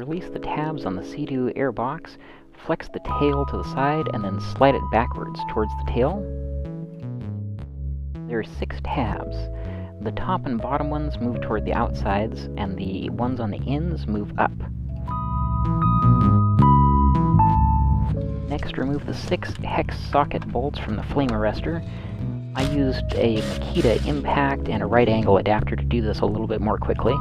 release the tabs on the SeaDoo airbox, flex the tail to the side, and then slide it backwards towards the tail. There are 6 tabs. The top and bottom ones move toward the outsides, and the ones on the ends move up. Next, remove the 6 hex-socket bolts from the flame arrestor. I used a Makita impact and a right angle adapter to do this a little bit more quickly.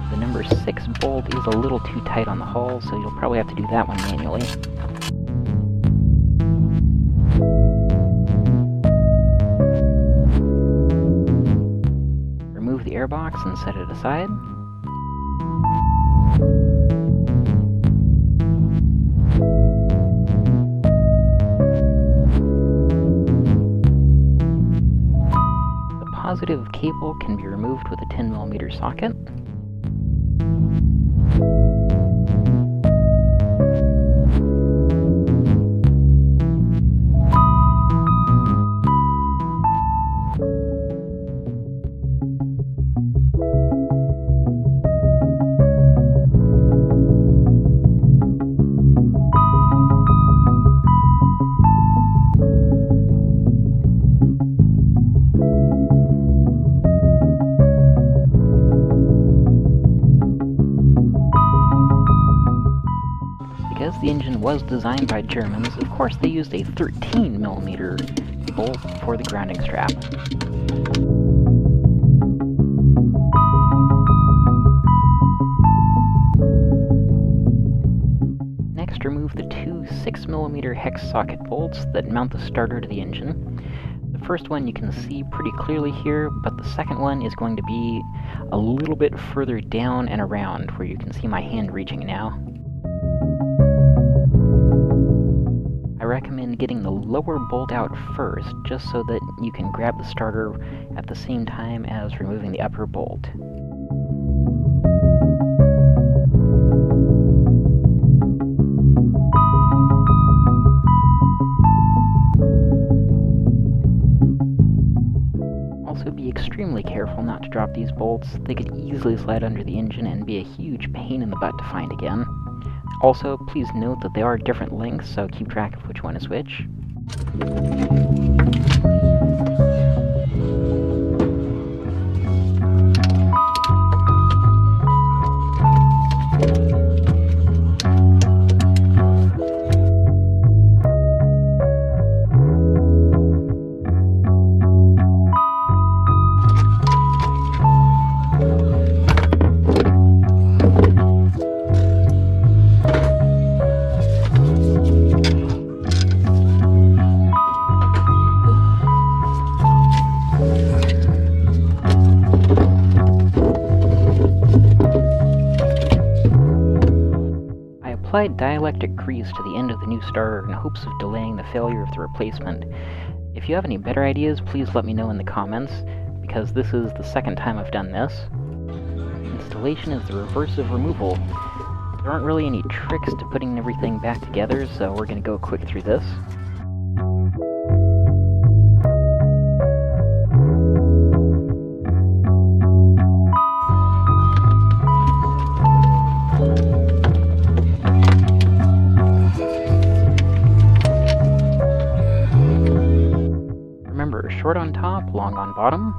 The number 6 bolt is a little too tight on the hull, so you'll probably have to do that one manually. Remove the airbox and set it aside. The positive cable can be removed with a 10mm socket. Because the engine was designed by Germans, of course they used a 13mm bolt for the grounding strap. Next, remove the 2 6mm hex socket bolts that mount the starter to the engine. The first one you can see pretty clearly here, but the second one is going to be a little bit further down and around, where you can see my hand reaching now. I recommend getting the lower bolt out first, just so that you can grab the starter at the same time as removing the upper bolt. Also, be extremely careful not to drop these bolts. They could easily slide under the engine and be a huge pain in the butt to find again. Also, please note that they are different lengths, so keep track of which one is which. Applied dielectric grease to the end of the new starter in hopes of delaying the failure of the replacement. If you have any better ideas, please let me know in the comments, because this is the second time I've done this. Installation is the reverse of removal. There aren't really any tricks to putting everything back together, so we're going to go quick through this. Remember, short on top, long on bottom.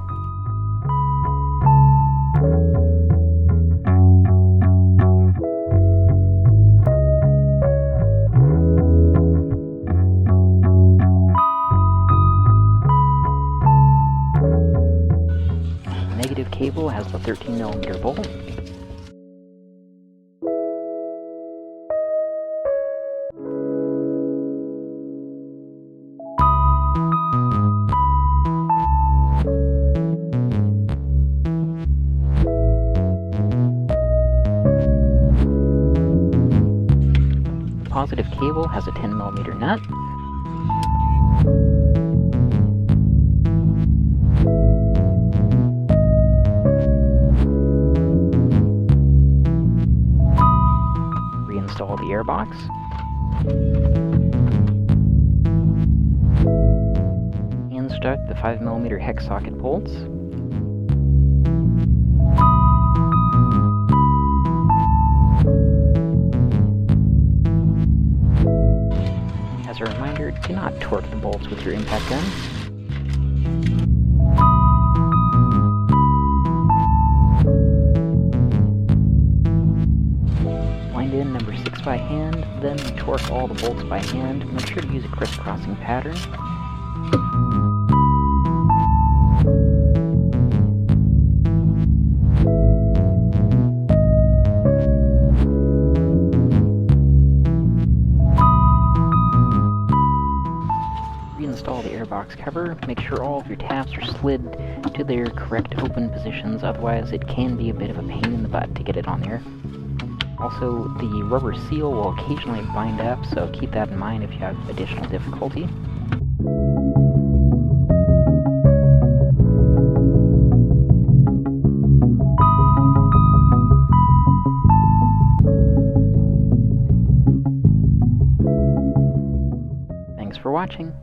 The negative cable has the 13mm bolt. Positive cable has a 10mm nut. Reinstall the airbox. unsstuck the 5mm hex socket bolts. As a reminder, do not torque the bolts with your impact gun. Wind in number 6 by hand, then torque all the bolts by hand. Make sure to use a crisscrossing pattern. Reinstall the airbox cover. Make sure all of your tabs are slid to their correct open positions, otherwise it can be a bit of a pain in the butt to get it on there. Also, the rubber seal will occasionally bind up, so keep that in mind if you have additional difficulty. Thanks for watching.